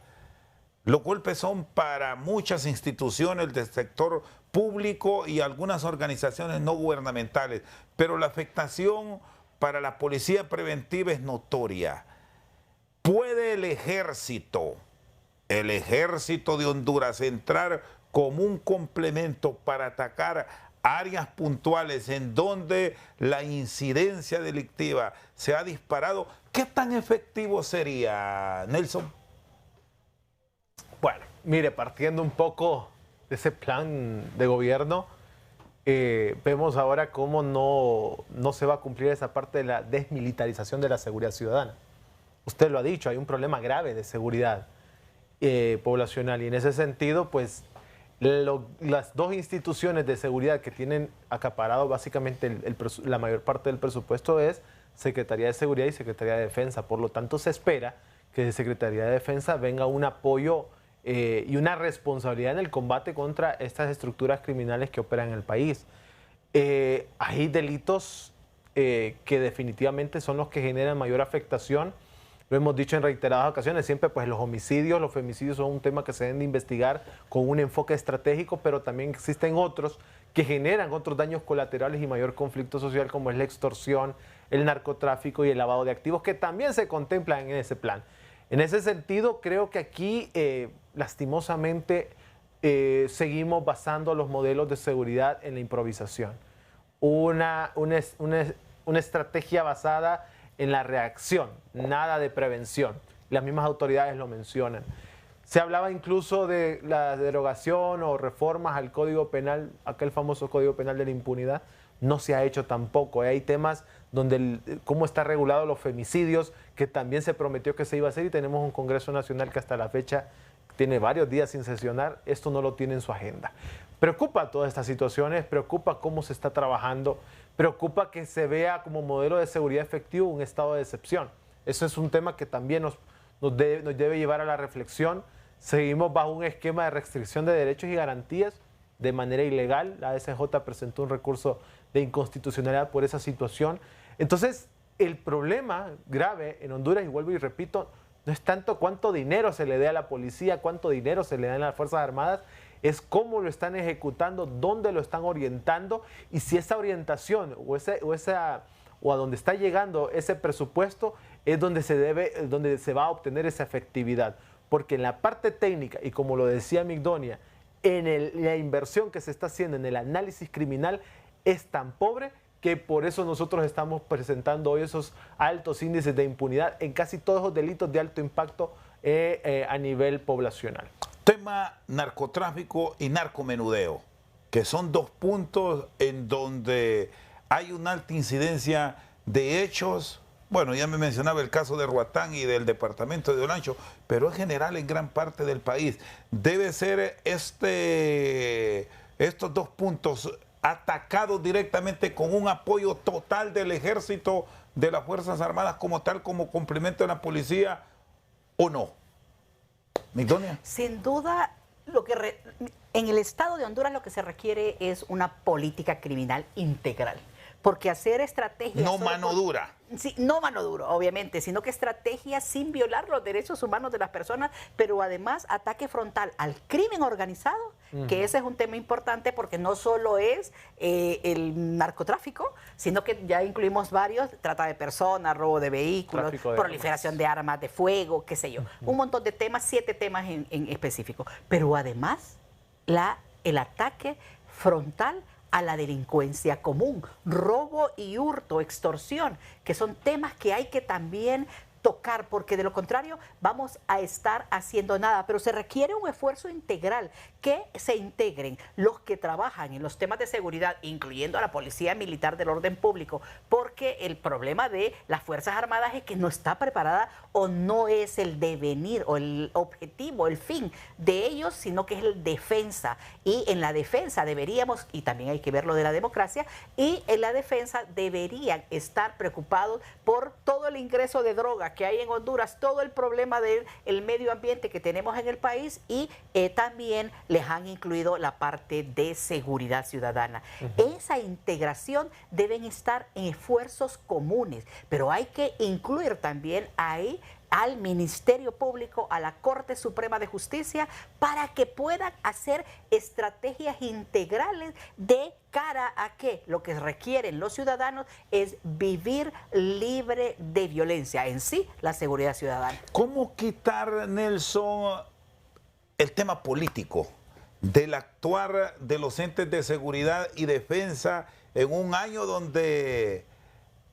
Los golpes son para muchas instituciones del sector público y algunas organizaciones no gubernamentales, pero la afectación para la policía preventiva es notoria. ¿Puede el ejército de Honduras entrar como un complemento para atacar áreas puntuales en donde la incidencia delictiva se ha disparado? ¿Qué tan efectivo sería, Nelson? Bueno, mire, partiendo un poco de ese plan de gobierno, vemos ahora cómo no se va a cumplir esa parte de la desmilitarización de la seguridad ciudadana. Usted lo ha dicho, hay un problema grave de seguridad poblacional, y en ese sentido, pues, las dos instituciones de seguridad que tienen acaparado básicamente la mayor parte del presupuesto es Secretaría de Seguridad y Secretaría de Defensa. Por lo tanto, se espera que de Secretaría de Defensa venga un apoyo y una responsabilidad en el combate contra estas estructuras criminales que operan en el país. Hay delitos que definitivamente son los que generan mayor afectación. Lo hemos dicho en reiteradas ocasiones, siempre pues los homicidios, los femicidios son un tema que se deben de investigar con un enfoque estratégico, pero también existen otros que generan otros daños colaterales y mayor conflicto social, como es la extorsión, el narcotráfico y el lavado de activos, que también se contemplan en ese plan. En ese sentido, creo que aquí, lastimosamente, seguimos basando los modelos de seguridad en la improvisación. Una estrategia basada en la reacción, nada de prevención. Las mismas autoridades lo mencionan. Se hablaba incluso de la derogación o reformas al Código Penal, aquel famoso Código Penal de la impunidad. No se ha hecho tampoco. Hay temas donde cómo está regulado los femicidios, que también se prometió que se iba a hacer, y tenemos un Congreso Nacional que hasta la fecha tiene varios días sin sesionar. Esto no lo tiene en su agenda. Preocupa todas estas situaciones, preocupa cómo se está trabajando, preocupa que se vea como modelo de seguridad efectivo un estado de excepción. Eso es un tema que también nos debe llevar a la reflexión. Seguimos bajo un esquema de restricción de derechos y garantías de manera ilegal. La ASJ presentó un recurso de inconstitucionalidad por esa situación. Entonces, el problema grave en Honduras, y vuelvo y repito, no es tanto cuánto dinero se le dé a la policía, cuánto dinero se le da a las Fuerzas Armadas, es cómo lo están ejecutando, dónde lo están orientando, y si esa orientación o a donde está llegando ese presupuesto es donde se va a obtener esa efectividad. Porque en la parte técnica, y como lo decía Migdonia, la inversión que se está haciendo en el análisis criminal es tan pobre que por eso nosotros estamos presentando hoy esos altos índices de impunidad en casi todos los delitos de alto impacto a nivel poblacional. Tema narcotráfico y narcomenudeo, que son dos puntos en donde hay una alta incidencia de hechos Bueno, ya me mencionaba el caso de Roatán y del departamento de Olancho, pero en general en gran parte del país. Debe ser estos dos puntos atacados directamente con un apoyo total del ejército, de las Fuerzas Armadas como tal, como complemento de la policía, ¿o no? ¿Migdonia? Sin duda, en el Estado de Honduras lo que se requiere es una política criminal integral. Porque hacer estrategias... No mano dura. Sí, no mano duro, obviamente, sino que estrategias sin violar los derechos humanos de las personas, pero además ataque frontal al crimen organizado, que ese es un tema importante porque no solo es el narcotráfico, sino que ya incluimos varios, trata de personas, robo de vehículos, proliferación de armas de fuego, qué sé yo. Un montón de temas, 7 temas en específico. Pero además, el ataque frontal a la delincuencia común, robo y hurto, extorsión, que son temas que hay que también tocar, porque de lo contrario vamos a estar haciendo nada, pero se requiere un esfuerzo integral, que se integren los que trabajan en los temas de seguridad, incluyendo a la Policía Militar del Orden Público, porque el problema de las Fuerzas Armadas es que no está preparada o no es el devenir o el objetivo, el fin de ellos, sino que es el defensa, y en la defensa deberíamos, y también hay que ver lo de la democracia, y en la defensa deberían estar preocupados por todo el ingreso de drogas que hay en Honduras, todo el problema del medio ambiente que tenemos en el país, y también les han incluido la parte de seguridad ciudadana. Esa integración deben estar en esfuerzos comunes, pero hay que incluir también ahí al Ministerio Público, a la Corte Suprema de Justicia, para que puedan hacer estrategias integrales de cara a que lo que requieren los ciudadanos es vivir libre de violencia, en sí la seguridad ciudadana. ¿Cómo quitar, Nelson, el tema político del actuar de los entes de seguridad y defensa en un año donde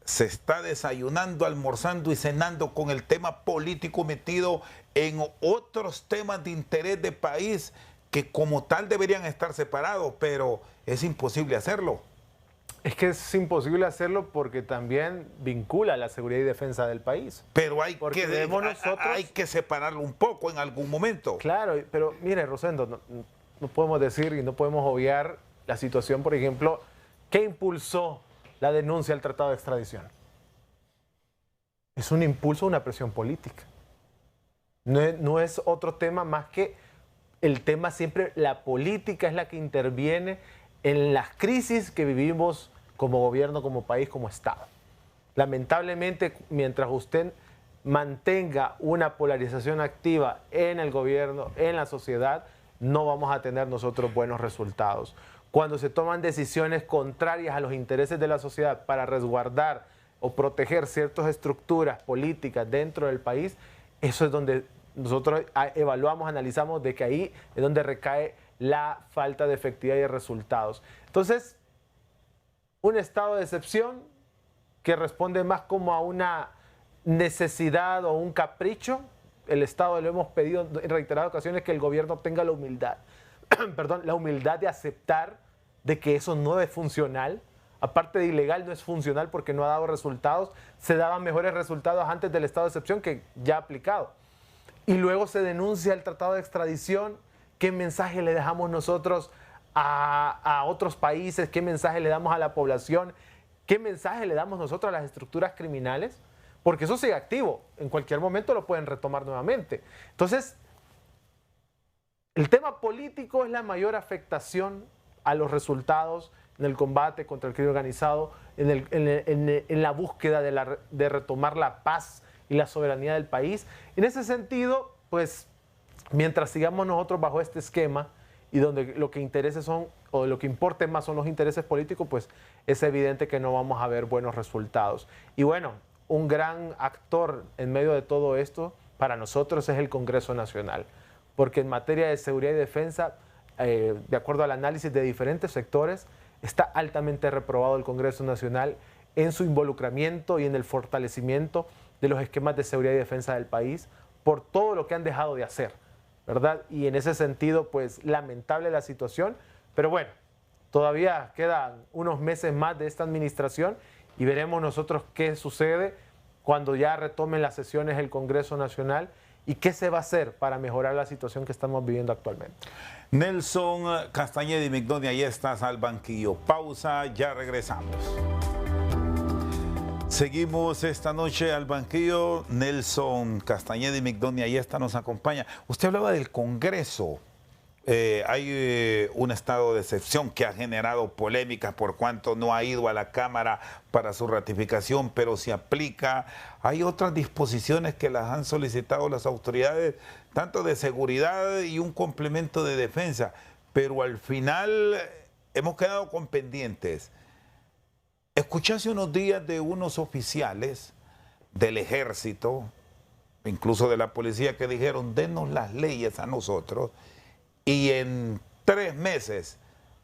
se está desayunando, almorzando y cenando con el tema político metido en otros temas de interés de país que como tal deberían estar separados, pero es imposible hacerlo? Es que es imposible hacerlo porque también vincula la seguridad y defensa del país. Pero hay que separarlo un poco en algún momento. Claro, pero mire, Rosendo, no podemos decir y no podemos obviar la situación, por ejemplo, que impulsó la denuncia al tratado de extradición. Es un impulso, una presión política. No es otro tema más que el tema siempre, la política es la que interviene en las crisis que vivimos como gobierno, como país, como Estado. Lamentablemente, mientras usted mantenga una polarización activa en el gobierno, en la sociedad, no vamos a tener nosotros buenos resultados. Cuando se toman decisiones contrarias a los intereses de la sociedad para resguardar o proteger ciertas estructuras políticas dentro del país, eso es donde nosotros evaluamos, analizamos de que ahí es donde recae la falta de efectividad y de resultados. Entonces, un estado de excepción que responde más como a una necesidad o un capricho. El Estado le hemos pedido en reiteradas ocasiones que el gobierno tenga la humildad, perdón, la humildad de aceptar de que eso no es funcional. Aparte de ilegal, no es funcional porque no ha dado resultados. Se daban mejores resultados antes del estado de excepción que ya aplicado. Y luego se denuncia el tratado de extradición. ¿Qué mensaje le dejamos nosotros a otros países? ¿Qué mensaje le damos a la población? ¿Qué mensaje le damos nosotros a las estructuras criminales? Porque eso sigue activo. En cualquier momento lo pueden retomar nuevamente. Entonces, el tema político es la mayor afectación a los resultados en el combate contra el crimen organizado, en la búsqueda de retomar la paz y la soberanía del país. En ese sentido, pues, mientras sigamos nosotros bajo este esquema y donde lo que interese son, o lo que importe más son los intereses políticos, pues es evidente que no vamos a ver buenos resultados. Y bueno, un gran actor en medio de todo esto para nosotros es el Congreso Nacional, porque en materia de seguridad y defensa, de acuerdo al análisis de diferentes sectores, está altamente reprobado el Congreso Nacional en su involucramiento y en el fortalecimiento de los esquemas de seguridad y defensa del país por todo lo que han dejado de hacer, ¿verdad? Y en ese sentido, pues, lamentable la situación, pero bueno, todavía quedan unos meses más de esta administración y veremos nosotros qué sucede cuando ya retomen las sesiones del Congreso Nacional y qué se va a hacer para mejorar la situación que estamos viviendo actualmente. Nelson Castañeda y Migdonia, ahí estás al banquillo. Pausa, ya regresamos. Seguimos esta noche al banquillo. Nelson Castañeda y Migdonia, ahí está, nos acompaña. Usted hablaba del Congreso. Hay un estado de excepción que ha generado polémicas por cuanto no ha ido a la Cámara para su ratificación, pero se aplica. Hay otras disposiciones que las han solicitado las autoridades, tanto de seguridad y un complemento de defensa, pero al final hemos quedado con pendientes. Escuché hace unos días de unos oficiales del ejército, incluso de la policía, que dijeron, denos las leyes a nosotros, y en 3 meses,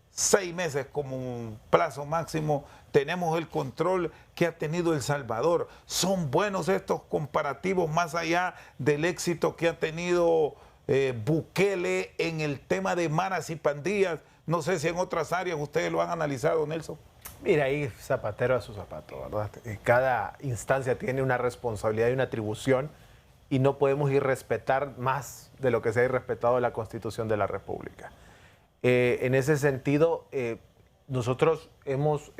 6 meses como un plazo máximo, tenemos el control que ha tenido El Salvador. ¿Son buenos estos comparativos más allá del éxito que ha tenido Bukele en el tema de maras y pandillas? No sé si en otras áreas ustedes lo han analizado, Nelson. Mira, ahí zapatero a su zapato, ¿verdad? Cada instancia tiene una responsabilidad y una atribución y no podemos irrespetar más de lo que se ha irrespetado la Constitución de la República. En ese sentido, nosotros hemos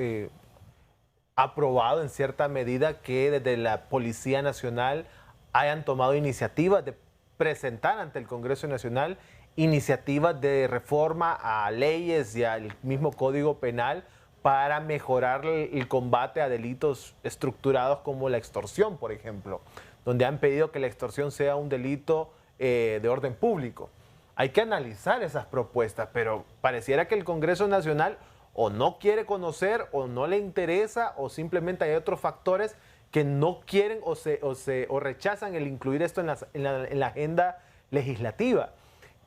aprobado en cierta medida que desde la Policía Nacional hayan tomado iniciativas de presentar ante el Congreso Nacional iniciativas de reforma a leyes y al mismo Código Penal para mejorar el combate a delitos estructurados como la extorsión, por ejemplo, donde han pedido que la extorsión sea un delito de orden público. Hay que analizar esas propuestas, pero pareciera que el Congreso Nacional o no quiere conocer o no le interesa o simplemente hay otros factores que no quieren o rechazan el incluir esto en la agenda legislativa.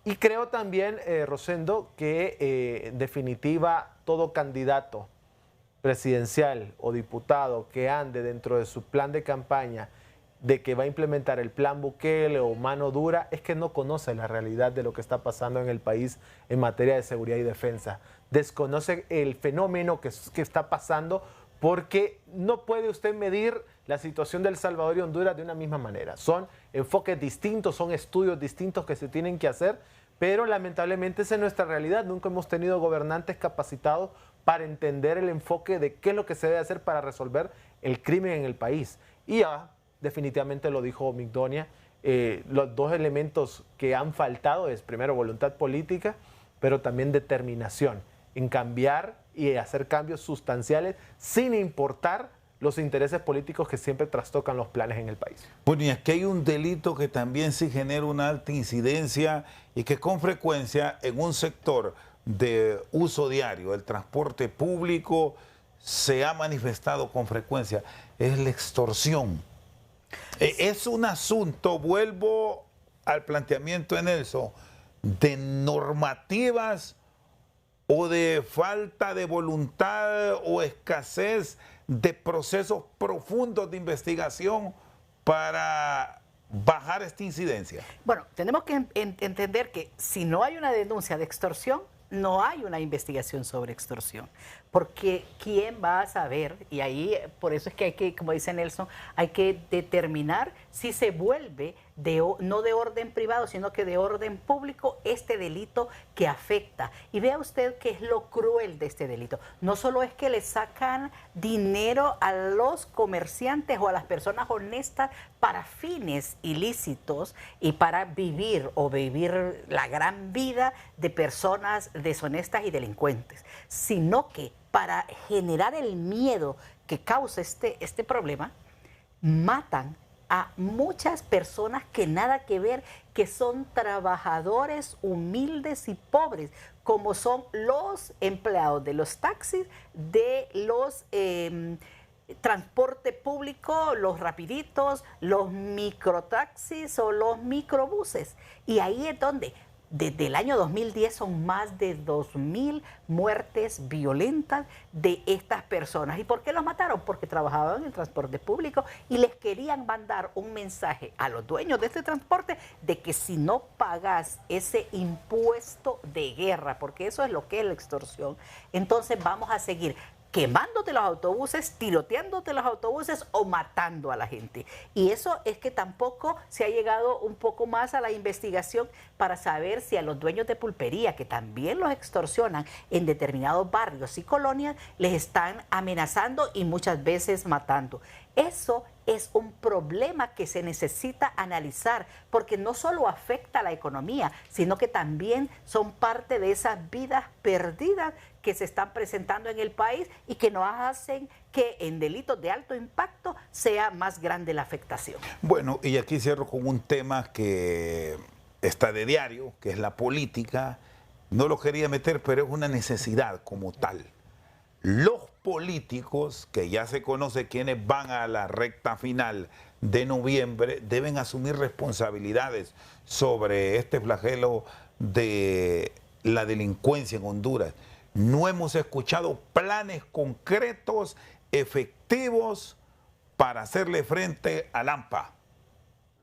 Y creo también, Rosendo, que en definitiva todo candidato presidencial o diputado que ande dentro de su plan de campaña de que va a implementar el plan Bukele o mano dura, es que no conoce la realidad de lo que está pasando en el país en materia de seguridad y defensa. Desconoce el fenómeno que está pasando porque no puede usted medir la situación de El Salvador y Honduras de una misma manera. Son enfoques distintos, son estudios distintos que se tienen que hacer, pero lamentablemente esa es nuestra realidad. Nunca hemos tenido gobernantes capacitados para entender el enfoque de qué es lo que se debe hacer para resolver el crimen en el país. Y definitivamente lo dijo Migdonia, los dos elementos que han faltado es primero voluntad política, pero también determinación en cambiar y hacer cambios sustanciales sin importar los intereses políticos que siempre trastocan los planes en el país. Bueno, y aquí hay un delito que también sí genera una alta incidencia y que con frecuencia en un sector de uso diario, el transporte público, se ha manifestado con frecuencia, es la extorsión. Es un asunto, vuelvo al planteamiento de Nelson, de normativas o de falta de voluntad o escasez de procesos profundos de investigación para bajar esta incidencia. Bueno, tenemos que entender que si no hay una denuncia de extorsión, no hay una investigación sobre extorsión, porque ¿quién va a saber? Y ahí, por eso es que hay que, como dice Nelson, hay que determinar si se vuelve no de orden privado, sino que de orden público este delito que afecta. Y vea usted qué es lo cruel de este delito. No solo es que le sacan dinero a los comerciantes o a las personas honestas para fines ilícitos y para vivir la gran vida de personas deshonestas y delincuentes, sino que para generar el miedo que causa este problema, matan a muchas personas que nada que ver, que son trabajadores humildes y pobres, como son los empleados de los taxis, de los transporte público, los rapiditos, los microtaxis o los microbuses. Y ahí es donde desde el año 2010 son más de 2.000 muertes violentas de estas personas. ¿Y por qué los mataron? Porque trabajaban en el transporte público y les querían mandar un mensaje a los dueños de este transporte de que si no pagas ese impuesto de guerra, porque eso es lo que es la extorsión, entonces vamos a seguir. quemándote los autobuses, tiroteándote los autobuses o matando a la gente. Y eso es que tampoco se ha llegado un poco más a la investigación para saber si a los dueños de pulpería, que también los extorsionan en determinados barrios y colonias, les están amenazando y muchas veces matando. Eso es un problema que se necesita analizar, porque no solo afecta a la economía, sino que también son parte de esas vidas perdidas que se están presentando en el país y que nos hacen que en delitos de alto impacto sea más grande la afectación. Bueno, y aquí cierro con un tema que está de diario, que es la política. No lo quería meter, pero es una necesidad como tal. Los políticos, que ya se conoce quienes van a la recta final de noviembre, deben asumir responsabilidades sobre este flagelo de la delincuencia en Honduras. No hemos escuchado planes concretos, efectivos, para hacerle frente al AMPA.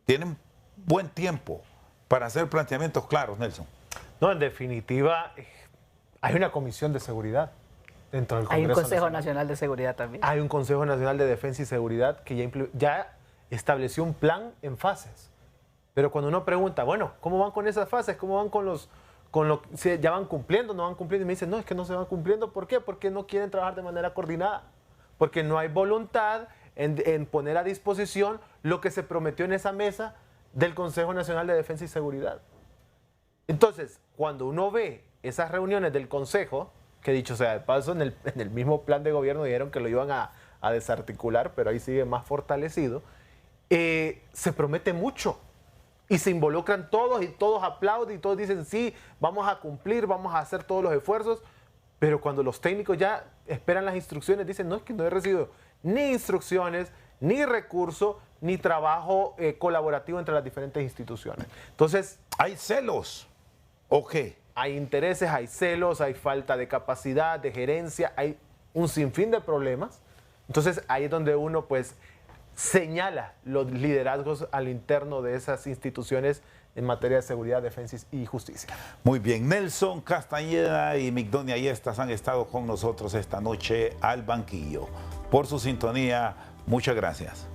Tienen buen tiempo para hacer planteamientos claros, Nelson. No, en definitiva, hay una comisión de seguridad dentro del Congreso. Hay un Consejo Nacional de Seguridad también. Hay un Consejo Nacional de Defensa y Seguridad que ya estableció un plan en fases. Pero cuando uno pregunta, bueno, ¿cómo van con esas fases? ¿Cómo van si ya van cumpliendo, no van cumpliendo? Y me dicen, no, es que no se van cumpliendo. ¿Por qué? Porque no quieren trabajar de manera coordinada. Porque no hay voluntad en poner a disposición lo que se prometió en esa mesa del Consejo Nacional de Defensa y Seguridad. Entonces, cuando uno ve esas reuniones del Consejo, que dicho sea de paso, en el mismo plan de gobierno dijeron que lo iban a desarticular, pero ahí sigue más fortalecido, se promete mucho. Y se involucran todos y todos aplauden y todos dicen, sí, vamos a cumplir, vamos a hacer todos los esfuerzos. Pero cuando los técnicos ya esperan las instrucciones, dicen, no, es que no he recibido ni instrucciones, ni recurso, ni trabajo colaborativo entre las diferentes instituciones. Entonces, ¿hay celos o qué? Hay intereses, hay celos, hay falta de capacidad, de gerencia, hay un sinfín de problemas. Entonces, ahí es donde uno, pues, señala los liderazgos al interno de esas instituciones en materia de seguridad, defensa y justicia. Muy bien, Nelson Castañeda y Migdonia Ayestas han estado con nosotros esta noche al banquillo. Por su sintonía, muchas gracias.